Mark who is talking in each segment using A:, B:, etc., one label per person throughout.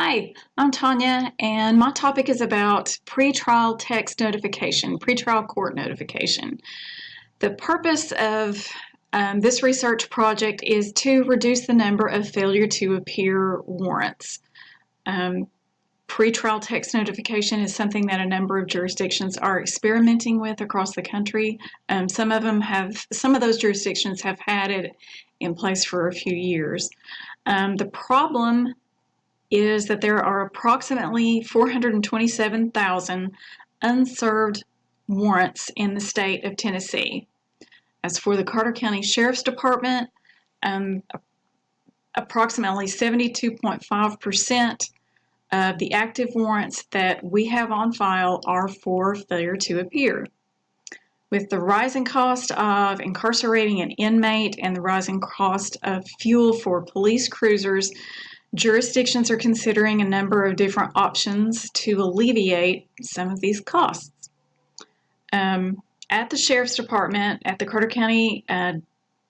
A: Hi, I'm Tanya, and my topic is about pretrial text notification, pretrial court notification. The purpose of this research project is to reduce the number of failure to appear warrants. Pretrial text notification is something that a number of jurisdictions are experimenting with across the country. Some of those jurisdictions have had it in place for a few years. The problem is that there are approximately 427,000 unserved warrants in the state of Tennessee. As for the Carter County Sheriff's Department, approximately 72.5% of the active warrants that we have on file are for failure to appear. With the rising cost of incarcerating an inmate and the rising cost of fuel for police cruisers, jurisdictions are considering a number of different options to alleviate some of these costs. At the Sheriff's Department, at the Carter County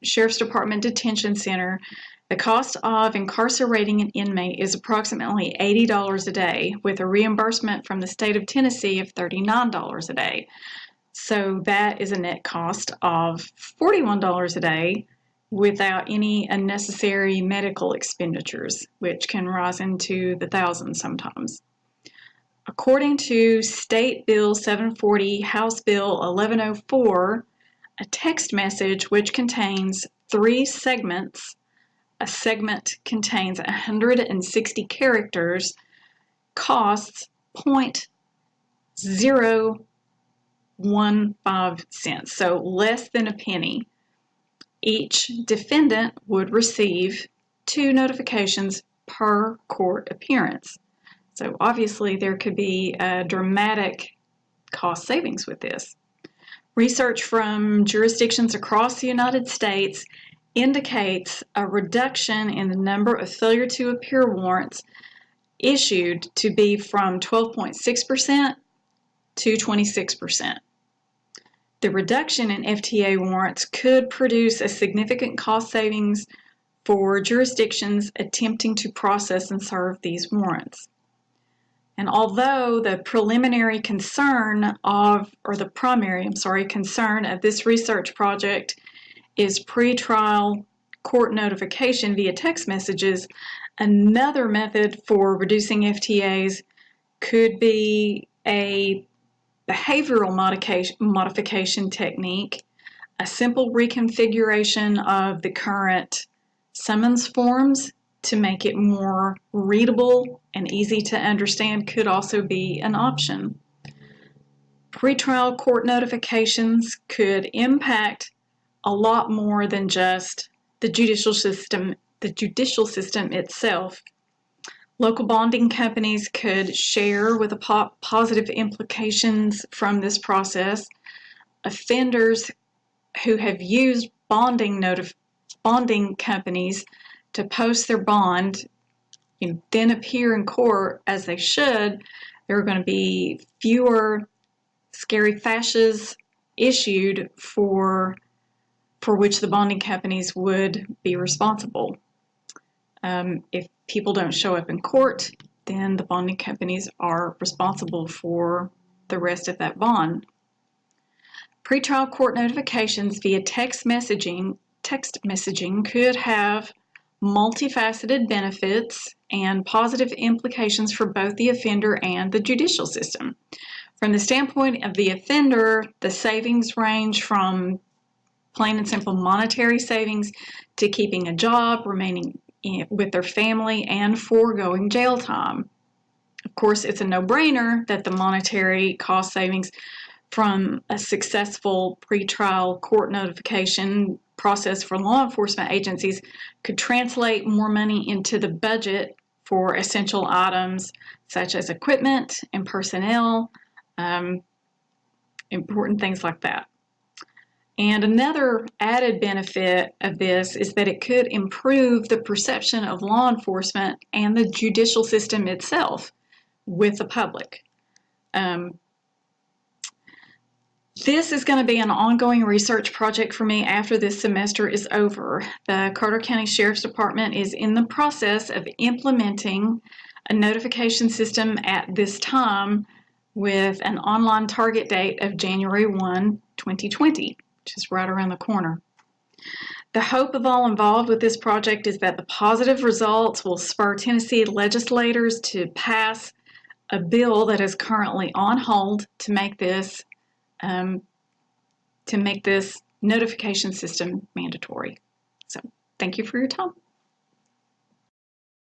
A: Sheriff's Department Detention Center, the cost of incarcerating an inmate is approximately $80 a day, with a reimbursement from the state of Tennessee of $39 a day. So that is a net cost of $41 a day without any unnecessary medical expenditures, which can rise into the thousands sometimes. According to State Bill 740, House Bill 1104, a text message which contains 3 segments, a segment contains 160 characters, costs 0.015 cents, so less than a penny. Each defendant would receive 2 notifications per court appearance. So obviously there could be a dramatic cost savings with this. Research from jurisdictions across the United States indicates a reduction in the number of failure to appear warrants issued to be from 12.6% to 26%. The reduction in FTA warrants could produce a significant cost savings for jurisdictions attempting to process and serve these warrants. And although the primary concern of this research project is pretrial court notification via text messages, another method for reducing FTAs could be a behavioral modification technique, a simple reconfiguration of the current summons forms to make it more readable and easy to understand could also be an option. Pretrial court notifications could impact a lot more than just the judicial system itself. Local bonding companies could share with the positive implications from this process. Offenders who have used bonding companies to post their bond and then appear in court as they should, there are going to be fewer scary fasces issued for which the bonding companies would be responsible. If people don't show up in court, then the bonding companies are responsible for the rest of that bond. Pretrial court notifications via text messaging could have multifaceted benefits and positive implications for both the offender and the judicial system. From the standpoint of the offender, the savings range from plain and simple monetary savings to keeping a job, remaining with their family, and foregoing jail time. Of course, it's a no-brainer that the monetary cost savings from a successful pretrial court notification process for law enforcement agencies could translate more money into the budget for essential items such as equipment and personnel, important things like that. And another added benefit of this is that it could improve the perception of law enforcement and the judicial system itself with the public. This is going to be an ongoing research project for me after this semester is over. The Carter County Sheriff's Department is in the process of implementing a notification system at this time with an online target date of January 1, 2020, which is right around the corner. The hope of all involved with this project is that the positive results will spur Tennessee legislators to pass a bill that is currently on hold to make this notification system mandatory. So, thank you for your time.